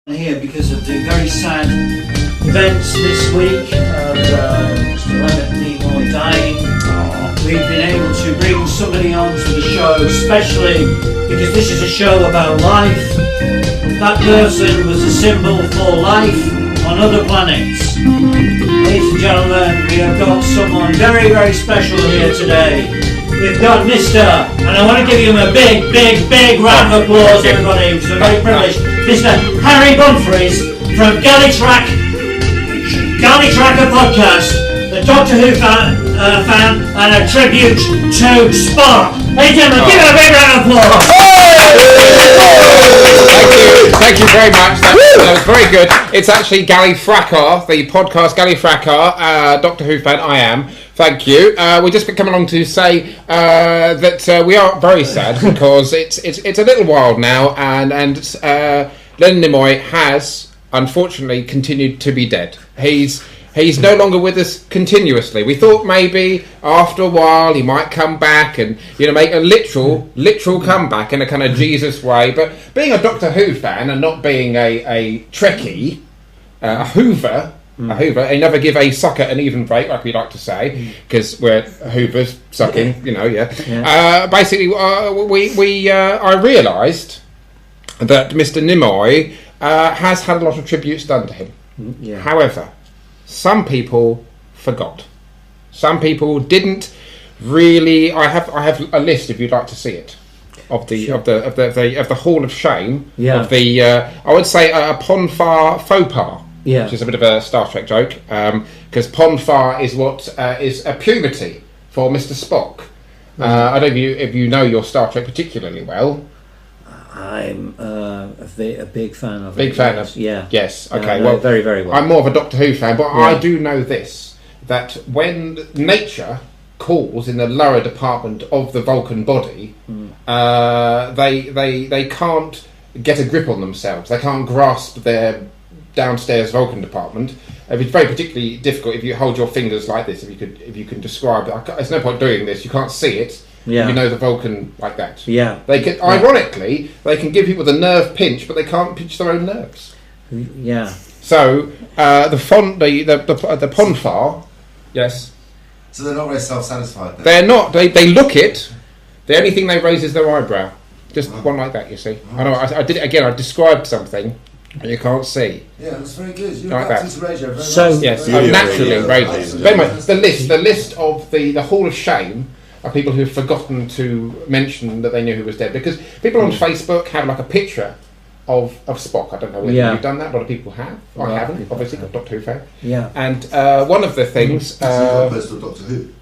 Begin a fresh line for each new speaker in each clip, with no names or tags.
Here because of the very sad events this week of Mr. Leonard Nimoy dying. We've been able to bring somebody on to the show, especially because this is a show about life. That person was a symbol for life on other planets. Ladies and gentlemen, we have got someone very, very special here today. We've got Mr. and I want to give him a big, big, big round of applause, everybody, which is a very privilege, Mr. Harry Bumphries from Gallifrakar podcast, the Doctor Who fan, and a tribute to Spock. Ladies and gentlemen, give him a big round of applause.
Thank you very much. That was very good. It's actually Gallifrakar, the podcast Gallifrakar, Doctor Who fan. I am. Thank you. We've just been coming along to say that we are very sad because it's a little while now, and Leonard Nimoy has unfortunately continued to be dead. He's no longer with us continuously. We thought maybe after a while he might come back and make a literal comeback in a kind of Jesus way. But being a Doctor Who fan and not being a Trekkie, a Hoover. A Hoover, they never give a sucker an even break, like we like to say, because we're Hoovers sucking, Basically, I realised that Mr. Nimoy has had a lot of tributes done to him.
Yeah.
However, some people forgot. Some people didn't really. I have a list if you'd like to see it. Of the Hall of Shame.
Yeah.
Of the I would say a Ponfar faux pas.
Yeah.
Which is a bit of a Star Trek joke, because Ponfar is what is a puberty for Mr. Spock. I don't know if you know your Star Trek particularly well.
I'm a big fan of it.
Big fan of Yes. Okay. Well,
very, very well.
I'm more of a Doctor Who fan, but I do know this: that when nature calls in the lower department of the Vulcan body, they can't get a grip on themselves. They can't grasp their downstairs Vulcan department. It's very particularly difficult if you hold your fingers like this. If you can describe it, there's no point doing this. You can't see it.
Yeah.
You know the Vulcan like that.
Yeah.
They can. Ironically, they can give people the nerve pinch, but they can't pinch their own nerves.
Yeah.
So the Ponfar. Yes.
So they're not very self-satisfied then?
They're not. They look it. The only thing they raise is their eyebrow. Just one like that. You see. I know. I did it again. I described something. You can't see.
Yeah, that's very good. You're
like
back to radio. Very
so
nice.
yes,
very
naturally radio. But anyway, the list of the Hall of Shame are people who've forgotten to mention that they knew who was dead, because people on Facebook have like a picture of Spock. I don't know whether you've done that. A lot of people have. I haven't. Obviously, got Doctor Who fan.
Yeah.
And one of the things.
Doctor Who.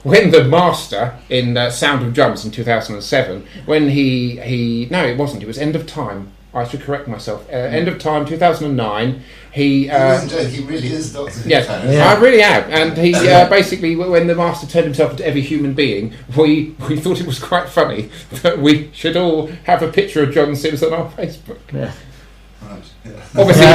When the Master in Sound of Drums in 2007, when he it wasn't. It was End of Time. I should correct myself. End of Time, 2009.
He wasn't joking. He really is Doctor Who.
Yes, I really am. And he basically, when the Master turned himself into every human being, we thought it was quite funny that we should all have a picture of John Sims on our Facebook.
Yeah.
Right. Yeah.
Obviously,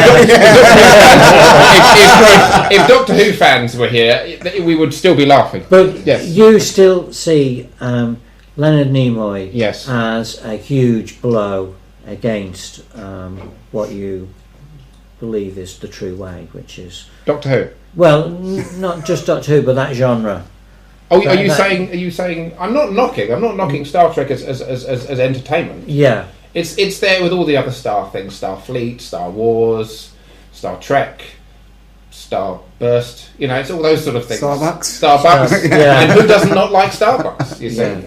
if Doctor Who fans were here, we would still be laughing.
But you still see Leonard Nimoy as a huge blow against what you believe is the true way, which is
Doctor Who.
Well, not just Doctor Who, but that genre.
Oh, are you saying? I'm not knocking Star Trek as entertainment.
Yeah.
It's there with all the other Star things: Starfleet, Star Wars, Star Trek, Starburst. It's all those sort of things.
Starbucks.
Yeah.
And who does not like Starbucks? You see,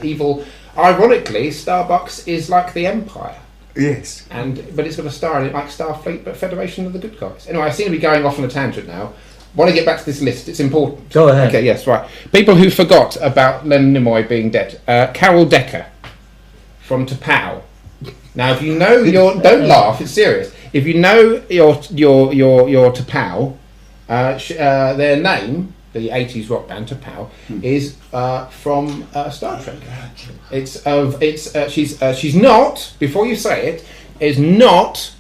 evil. Ironically, Starbucks is like the Empire.
Yes.
But it's got a star in it, like Starfleet, but Federation of the Good Guys. Anyway, I seem to be going off on a tangent now. I want to get back to this list. It's important.
Go ahead.
Okay. Yes. Right. People who forgot about Leonard Nimoy being dead. Carol Decker from T'Pau. Now, if you know don't laugh. It's serious. If you know your T'Pau, their name, the 80s rock band T'Pau, is from Star Trek. She's not. Before you say it, is not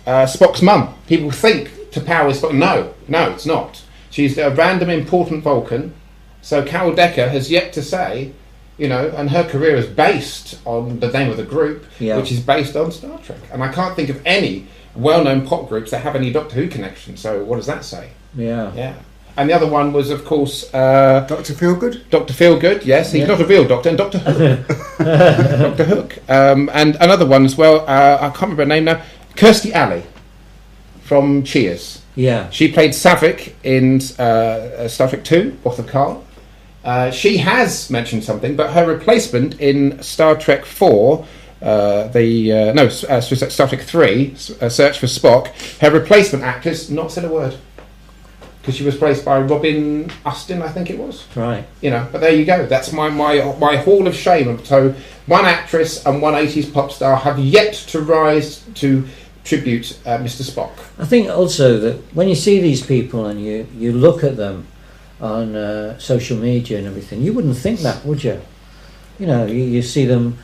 Spock's mum. People think T'Pau is Spock. No, it's not. She's a random important Vulcan. So Carol Decker has yet to say You know, and her career is based on the name of the group,
Yeah.
which is based on Star Trek. And I can't think of any well-known pop groups that have any Doctor Who connection. So what does that say?
Yeah.
Yeah. And the other one was, of course,
Dr. Feelgood?
Dr. Feelgood. Yes, he's
Yeah.
not a real doctor. And Dr. Hook. Dr. Hook. And another one as well, I can't remember her name now, Kirstie Alley from Cheers.
Yeah.
She played Savick in Star Trek 2, Wrath of Khan. She has mentioned something, but her replacement in Star Trek 4, Star Trek 3, Search for Spock, her replacement actress not said a word. Because she was replaced by Robin Austin, I think it was.
Right.
You know, but there you go. That's my hall of shame. So one actress and one 80s pop star have yet to rise to tribute Mr. Spock.
I think also that when you see these people and you look at them on social media and everything, you wouldn't think that, would you? You know, you see them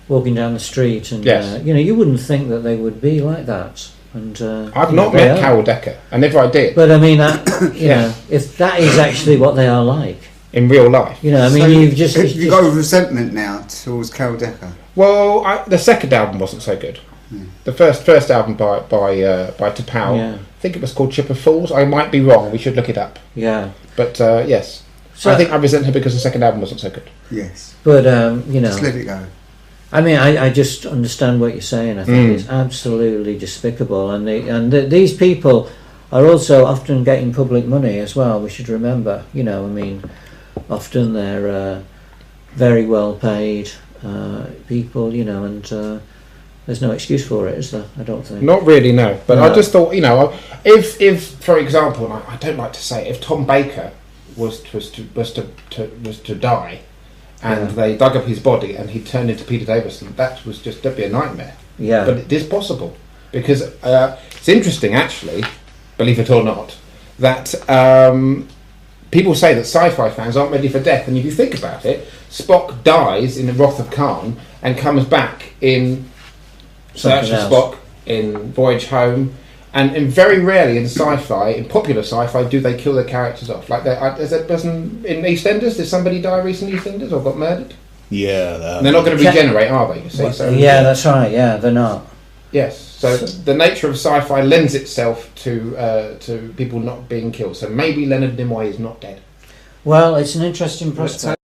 walking down the street and,
Yes.
you know, you wouldn't think that they would be like that. And
I've not met Carol Decker. I never did.
But I mean, that, you know, if that is actually what they are like.
In real life.
You know, I mean,
So
you've just...
you got resentment now towards Carol Decker?
Well, the second album wasn't so good. The first album by T'Pau,
Yeah.
I think it was called Chip of Fools. I might be wrong. We should look it up.
Yeah.
But yes,
So,
I think I resent her because the second album wasn't so good.
Yes.
But, you know...
Just let it go.
I mean, I just understand what you're saying. I think it's absolutely despicable, and these people are also often getting public money as well. We should remember, you know, I mean, often they're very well paid people, you know, and there's no excuse for it, is there? I don't think.
Not really, no. But
No.
I just thought, you know, if for example, and I don't like to say it, if Tom Baker was to die, and they dug up his body and he turned into Peter Davison, that'd be a nightmare.
Yeah.
But it is possible, because it's interesting, actually, believe it or not, that people say that sci-fi fans aren't ready for death, and if you think about it, Spock dies in the Wrath of Khan and comes back in Search for Spock, in Voyage Home, and very rarely in sci-fi, in popular sci-fi, do they kill their characters off. Like, is that person in EastEnders? Did somebody die recently in EastEnders or got murdered?
Yeah.
And they're not going to regenerate, are they? You see? So,
yeah, that's right. Yeah, they're not.
Yes. So the nature of sci-fi lends itself to people not being killed. So maybe Leonard Nimoy is not dead.
Well, it's an interesting prospect.